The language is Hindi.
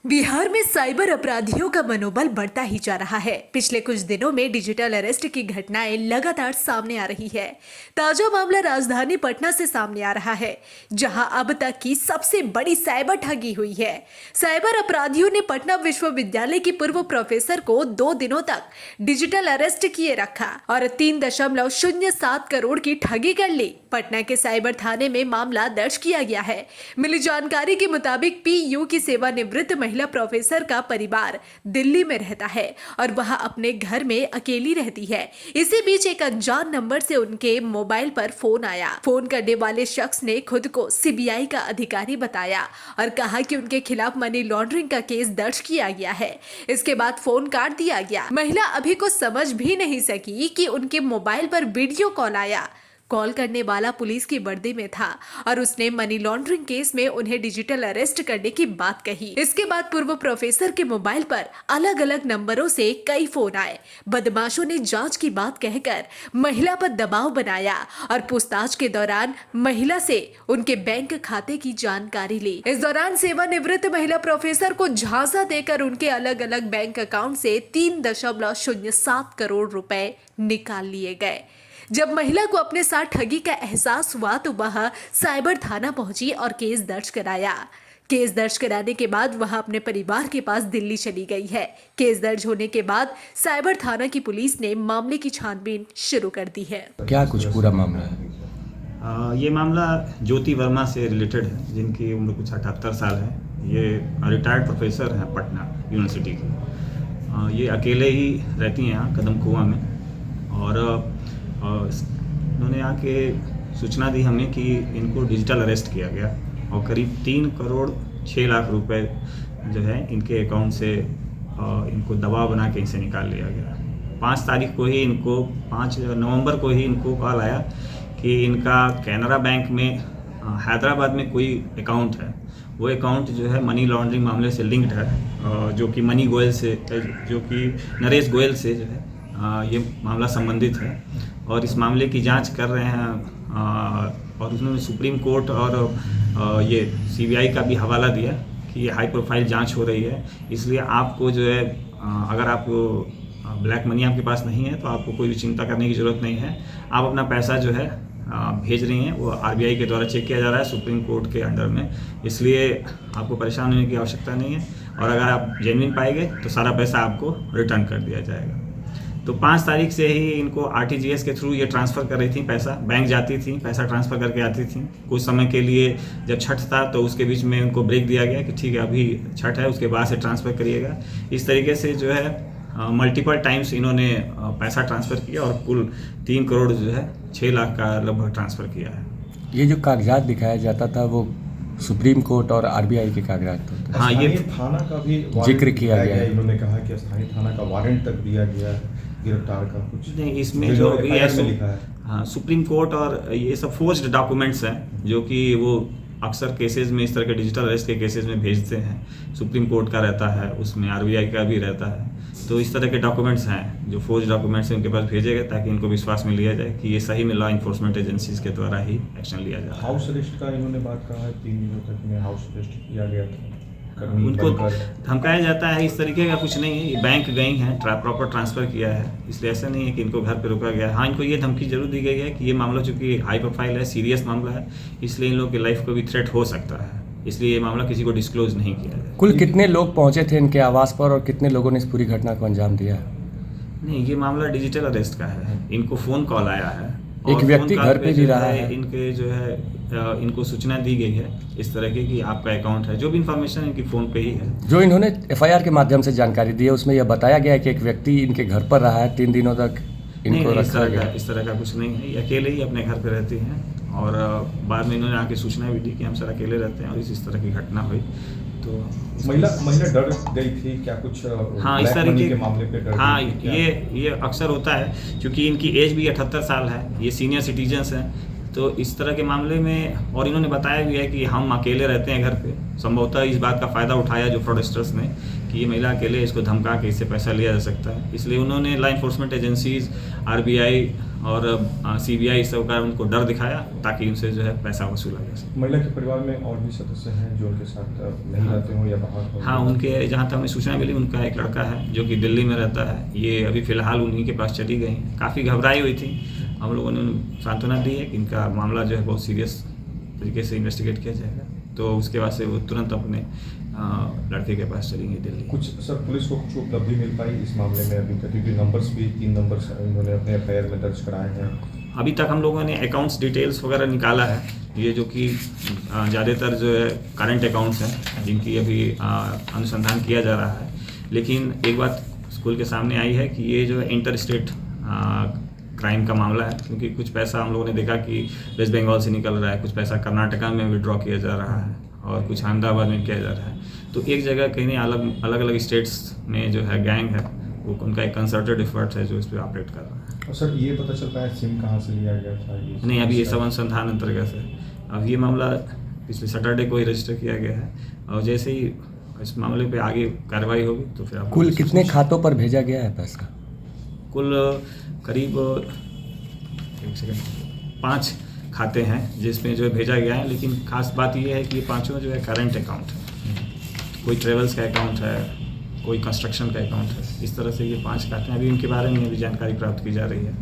बिहार में साइबर अपराधियों का मनोबल बढ़ता ही जा रहा है। पिछले कुछ दिनों में डिजिटल अरेस्ट की घटनाएं लगातार सामने आ रही है। ताजा मामला राजधानी पटना से सामने आ रहा है, जहां अब तक की सबसे बड़ी साइबर ठगी हुई है। साइबर अपराधियों ने पटना विश्वविद्यालय की पूर्व प्रोफेसर को 2 दिनों तक डिजिटल अरेस्ट किए रखा और 3.07 करोड़ की ठगी कर ली। पटना के साइबर थाने में मामला दर्ज किया गया है। मिली जानकारी के मुताबिक पीयू की सेवानिवृत्त महिला प्रोफेसर का परिवार दिल्ली में रहता है और वह अपने घर में अकेली रहती है। इसी बीच एक अनजान नंबर से उनके मोबाइल पर फोन आया। फोन करने वाले शख्स ने खुद को सीबीआई का अधिकारी बताया और कहा कि उनके खिलाफ मनी लॉन्ड्रिंग का केस दर्ज किया गया है। इसके बाद फोन काट दिया गया। महिला अभी कुछ समझ भी नहीं सकी कि उनके मोबाइल पर वीडियो कॉल आया। कॉल करने वाला पुलिस की वर्दी में था और उसने मनी लॉन्ड्रिंग केस में उन्हें डिजिटल अरेस्ट करने की बात कही। इसके बाद पूर्व प्रोफेसर के मोबाइल पर अलग अलग नंबरों से कई फोन आए। बदमाशों ने जांच की बात कहकर महिला पर दबाव बनाया और पूछताछ के दौरान महिला से उनके बैंक खाते की जानकारी ली। इस दौरान सेवानिवृत्त महिला प्रोफेसर को झांसा देकर उनके अलग अलग बैंक अकाउंट से 3.07 करोड़ रुपए निकाल लिए गए। जब महिला को अपने साथ ठगी का एहसास हुआ तो वह साइबर थाना पहुंची और केस दर्ज कराया। केस दर्ज कराने के बाद वह अपने परिवार के पास दिल्ली चली गई है। केस दर्ज होने के बाद साइबर थाना की पुलिस ने मामले की छानबीन शुरू कर दी है। क्या कुछ पूरा मामला है? ये मामला ज्योति वर्मा से रिलेटेड है, जिनकी उम्र कुछ 78 साल है। ये रिटायर्ड प्रोफेसर हैं पटना यूनिवर्सिटी की। ये अकेले ही रहती हैं यहाँ कदम कुआं में और उन्होंने आके सूचना दी हमें कि इनको डिजिटल अरेस्ट किया गया और करीब 3 करोड़ 6 लाख रुपए जो है इनके अकाउंट से इनको दबाव बना के इनसे निकाल लिया गया। 5 तारीख को ही इनको 5 नवंबर को ही इनको कॉल आया कि इनका कैनरा बैंक में हैदराबाद में कोई अकाउंट है। वो अकाउंट जो है मनी लॉन्ड्रिंग मामले से लिंक्ड है, जो कि मनी गोयल से जो कि नरेश गोयल से जो है ये मामला संबंधित है और इस मामले की जांच कर रहे हैं। और उन्होंने सुप्रीम कोर्ट और ये सीबीआई का भी हवाला दिया कि ये हाई प्रोफाइल जांच हो रही है, इसलिए आपको जो है अगर आपको ब्लैक मनी आपके पास नहीं है तो आपको कोई भी चिंता करने की ज़रूरत नहीं है। आप अपना पैसा जो है भेज रही हैं वो आरबीआई के द्वारा चेक किया जा रहा है सुप्रीम कोर्ट के अंडर में, इसलिए आपको परेशान होने की आवश्यकता नहीं है और अगर आप जेन्युइन पाएंगे तो सारा पैसा आपको रिटर्न कर दिया जाएगा। तो 5 तारीख से ही इनको आरटीजीएस के थ्रू ये ट्रांसफ़र कर रही थी पैसा, बैंक जाती थी, पैसा ट्रांसफ़र करके आती थी। कुछ समय के लिए जब छठ था तो उसके बीच में इनको ब्रेक दिया गया कि ठीक है अभी छठ है, उसके बाद से ट्रांसफ़र करिएगा। इस तरीके से जो है मल्टीपल टाइम्स इन्होंने पैसा ट्रांसफ़र किया और कुल 3 करोड़ जो है 6 लाख का लगभग ट्रांसफ़र किया है। ये जो कागजात दिखाया जाता था वो सुप्रीम कोर्ट और आरबीआई के कागजात होते? हाँ, ये थाना का भी जिक्र किया गया। इन्होंने कहा कि स्थानीय थाना का वारंट तक दिया गया गिरफ्तार का कुछ नहीं, इसमें जो भी है लिखा है। हाँ, सुप्रीम कोर्ट और ये सब फोर्ज्ड डॉक्यूमेंट्स हैं जो कि वो अक्सर केसेस में इस तरह के डिजिटल अरेस्ट के केसेस में भेजते हैं। सुप्रीम कोर्ट का रहता है, उसमें आरबीआई का भी रहता है। तो इस तरह के डॉक्यूमेंट्स हैं जो फोर्ज डॉक्यूमेंट्स हैं उनके पास भेजे गए ताकि इनको विश्वास में लिया जाए कि ये सही में लॉ इन्फोर्समेंट एजेंसीज के द्वारा ही एक्शन लिया जाए। हाउस अरेस्ट का इन्होंने बात कहा है, 3 दिनों तक में हाउस अरेस्ट किया गया था। उनको धमकाया जाता है, इस तरीके का कुछ नहीं है। ये बैंक गई हैं, प्रॉपर ट्रांसफ़र किया है, इसलिए ऐसा नहीं है कि इनको घर पे रोका गया है। हाँ, इनको ये धमकी जरूर दी गई है कि ये मामला चूँकि हाई प्रोफाइल है, सीरियस मामला है, इसलिए इन लोगों की लाइफ को भी थ्रेट हो सकता है, इसलिए ये मामला किसी को डिस्क्लोज नहीं किया है। कुल कितने लोग पहुंचे थे इनके आवास पर और कितने लोगों ने इस पूरी घटना को अंजाम दिया? नहीं, ये मामला डिजिटल अरेस्ट का है। इनको फ़ोन कॉल आया है, एक व्यक्ति घर पे भी रहा है। इनके जो है इनको सूचना दी गई है इस तरह की कि आपका अकाउंट है, जो भी इंफॉर्मेशन इनकी फ़ोन पे ही है। जो इन्होंने एफआईआर के माध्यम से जानकारी दी है उसमें यह बताया गया है कि एक व्यक्ति इनके घर पर रहा है 3 दिनों तक इनको रखा गया। इस तरह का कुछ नहीं है, ये अकेले ही अपने घर पे रहती हैं और बाद में इन्होंने आके सूचना भी दी कि हम सर अकेले रहते हैं और इस तरह की घटना हुई तो महिला डर गई थी क्या कुछ? हाँ, इस तरह के मामले पे डर हाँ, गई थी क्या? ये अक्सर होता है क्योंकि इनकी एज भी 78 साल है, ये सीनियर सिटीजन्स हैं। तो इस तरह के मामले में और इन्होंने बताया भी है कि हम अकेले रहते हैं घर पे। संभवतः इस बात का फ़ायदा उठाया जो फ्रॉडस्टर्स ने कि ये महिला अकेले, इसको धमका के इससे पैसा लिया जा सकता है, इसलिए उन्होंने लॉ इन्फोर्समेंट एजेंसीज, आरबीआई और CBI सब का उनको डर दिखाया ताकि उनसे जो है पैसा वसूला जा सके। महिला के परिवार में और भी सदस्य हैं जो उनके साथ नहीं रहते हो या बाहर हो? हाँ, उनके जहाँ तक हमें सूचना मिली उनका एक लड़का है जो कि दिल्ली में रहता है। ये अभी फ़िलहाल उन्हीं के पास चली गई, काफ़ी घबराई हुई थी। हम लोगों ने सांत्वना दी है कि इनका मामला जो है बहुत सीरियस तरीके से इन्वेस्टिगेट किया जाएगा, तो उसके बाद से वो तुरंत अपने लड़के के पास चलेंगे दिल्ली। कुछ सर पुलिस को कुछ उपलब्धि मिल पाई इस मामले में अभी तक, क्योंकि नंबर्स भी 3 नंबर्स इन्होंने अपने FIR में दर्ज कराए हैं? अभी तक हम लोगों ने अकाउंट्स डिटेल्स वगैरह निकाला है, ये जो कि ज़्यादातर जो है करंट अकाउंट्स हैं जिनकी अभी अनुसंधान किया जा रहा है। लेकिन एक बात स्कूल के सामने आई है कि ये जो है इंटर स्टेट क्राइम का मामला है, क्योंकि कुछ पैसा हम लोगों ने देखा कि वेस्ट बंगाल से निकल रहा है, कुछ पैसा कर्नाटका में विड्रॉ किया जा रहा है और कुछ अहमदाबाद में किया जा रहा है। तो एक जगह कहीं अलग अलग स्टेट्स में जो है गैंग है, वो उनका एक कंसर्टेड एफर्ट है जो इस पर ऑपरेट कर रहा है। और सर ये पता चल पाया सिम कहाँ से लिया गया था? नहीं, अभी ये सब अनुसंधान अंतर्गत है। अब ये मामला पिछले सैटरडे को ही रजिस्टर किया गया है और जैसे ही इस मामले पे आगे कार्रवाई होगी तो फिर आपको कुल कितने खातों पर भेजा गया है पैसा? कुल करीब 5 खाते हैं जिसमें जो है भेजा गया है। लेकिन खास बात ये है कि ये पांचों जो है करंट अकाउंट है। कोई ट्रेवल्स का अकाउंट है, कोई कंस्ट्रक्शन का अकाउंट है। इस तरह से ये 5 खाते हैं। अभी उनके बारे में अभी जानकारी प्राप्त की जा रही है।